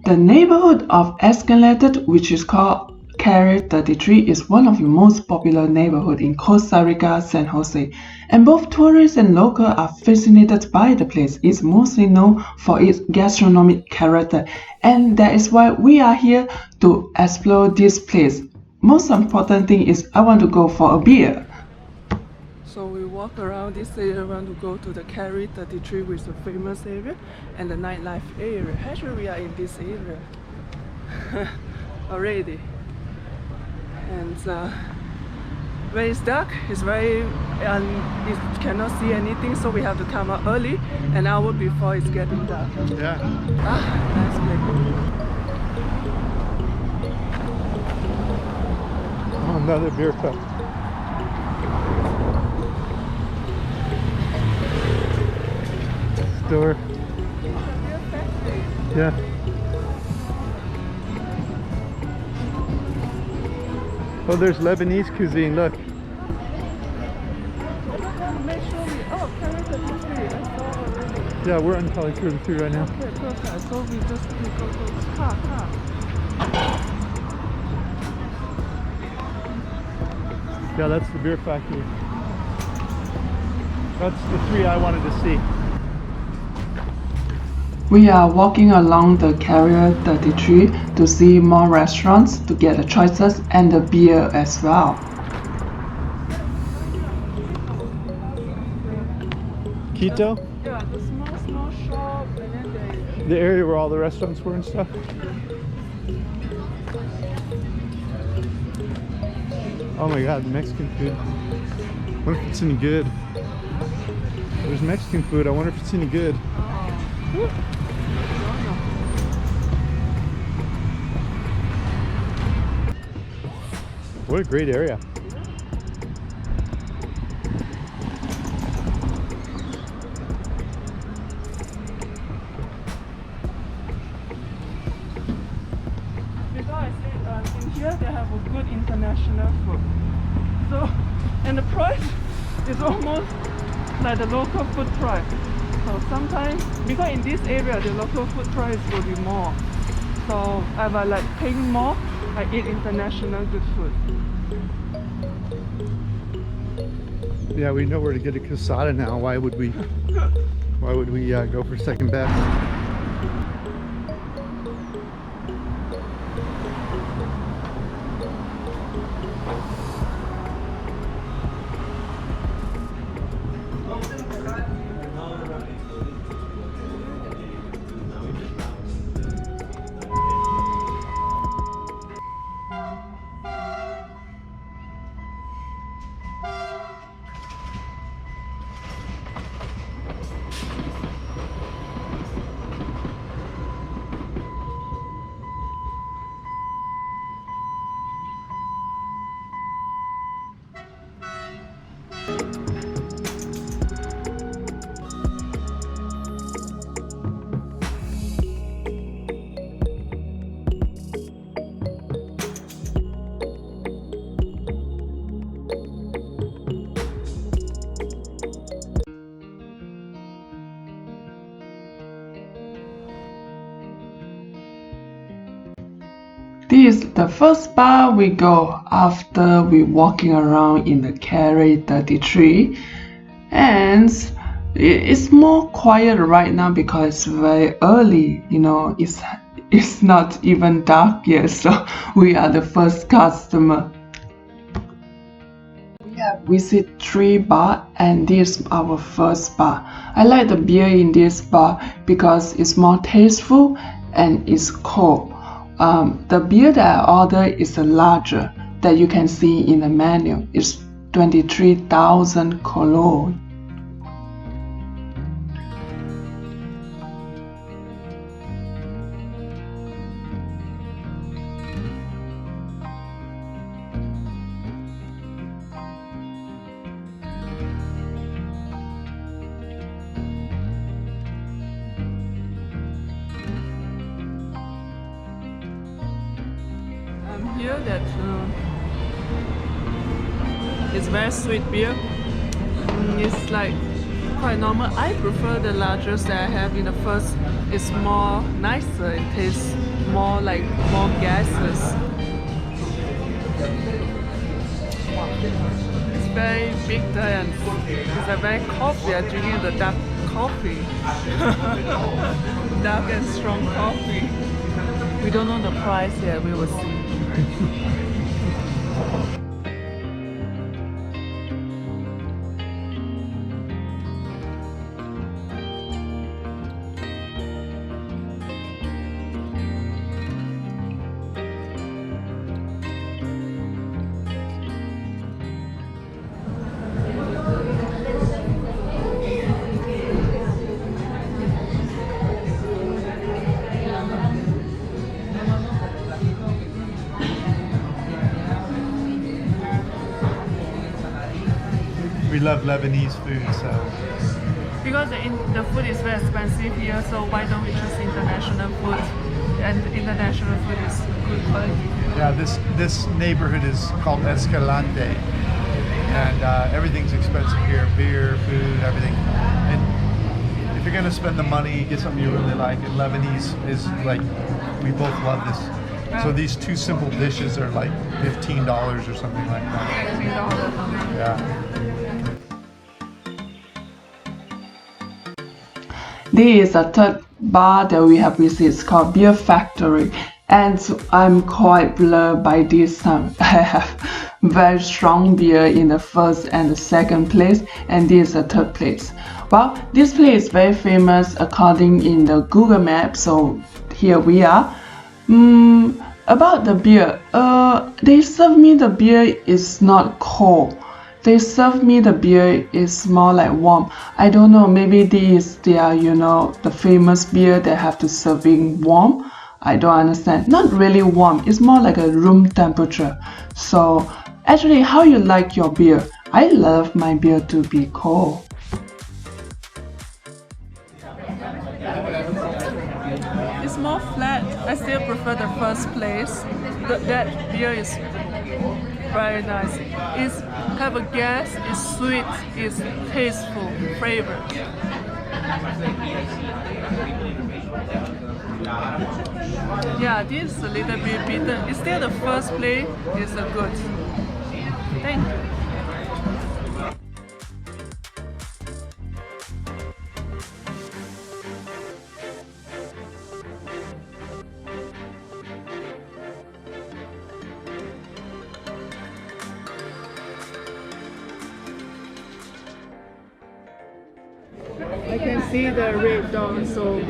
The neighborhood of Escalated, which is called Carrera 33, is one of the most popular neighborhoods in Costa Rica, San Jose, and both tourists and locals are fascinated by the place. It's mostly known for its gastronomic character, and that is why we are here to explore this place. Most important thing is I want to go for a beer. So we walk around this area, want to go to the Carrera 33, which is a famous area, and the nightlife area. Actually, we are in this area already. And when it's dark, it's very you cannot see anything, so we have to come out early, an hour before it's getting dark. Yeah. Nice place. Oh, another beer cup. Store. Yeah. Oh, there's Lebanese cuisine, look. Oh, Carrera 33, I saw already. Yeah, we're on Carrera 33 right now. Okay, perfect. So we go to car. Yeah, that's the beer factory. That's the three I wanted to see. We are walking along the Carrera 33 to see more restaurants, to get the choices and the beer as well. Quito? Yeah, the small shop, and then The area where all the restaurants were and stuff? Oh my god, Mexican food. I wonder if it's any good. There's Mexican food, I wonder if it's any good. What a great area. Because I said in here they have a good international food. So, and the price is almost like the local food price. So sometimes, because in this area the local food price will be more. So if I like paying more, I eat international good food. Yeah, we know where to get a casada now. Why would we go for second best? This is the first bar we go after we walking around in the Carrera 33, and it's more quiet right now because it's very early. You know, it's not even dark yet, so we are the first customer. We have visit 3 bars, and this is our first bar. I like the beer in this bar because it's more tasteful and it's cold. The beer that I ordered is a larger that you can see in the menu. It's 23,000 𝐸. Here that it's very sweet beer. It's like quite normal. I prefer the largest that I have in the first. It's more nicer. It tastes more like more gases. It's very bitter and it's a very coffee. I'm drinking the dark coffee. Dark and strong coffee. We don't know the price yet. We will see. We love Lebanese food, so. Because the food is very expensive here, so why don't we choose international food? And international food is good quality. Yeah, this neighborhood is called Escalante, and everything's expensive here: beer, food, everything. And if you're gonna spend the money, get something you really like. And Lebanese is like, we both love this. So these two simple dishes are like $15 or something like that. $15. Yeah. This is a third bar that we have visited. It's called Beer Factory, and I'm quite blurred by this time. I have very strong beer in the first and the second place, and this is the third place. Well, this place is very famous according in the Google map, so here we are. About the beer, they serve me the beer is not cold. They serve me the beer is more like warm. I don't know, maybe this is their, the famous beer they have to serving warm. I don't understand. Not really warm, it's more like a room temperature. So actually, how you like your beer? I love my beer to be cold. It's more flat. I still prefer the first place. That beer is very nice. It's kind of a gas, it's sweet, it's tasteful, flavor. Yeah, this is a little bit bitter. It's still the first place is a good. Thank you. I can see the red dawn, so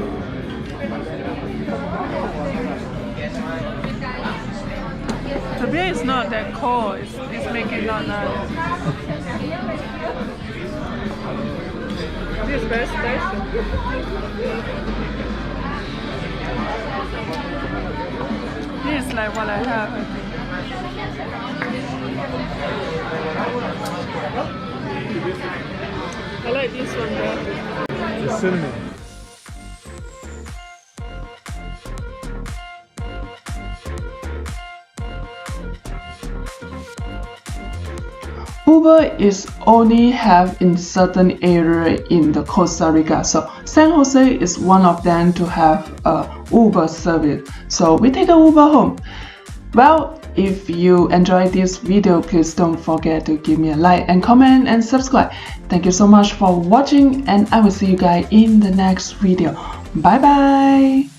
the beer is not that cold, it's making it not nice. This is very special. This is like what I have, I think. I like this one better. The cinnamon. Uber is only have in certain area in the Costa Rica. So San Jose is one of them to have a Uber service. So we take a Uber home. Well, if you enjoyed this video, please don't forget to give me a like and comment and subscribe. Thank you so much for watching, and I will see you guys in the next video. Bye bye.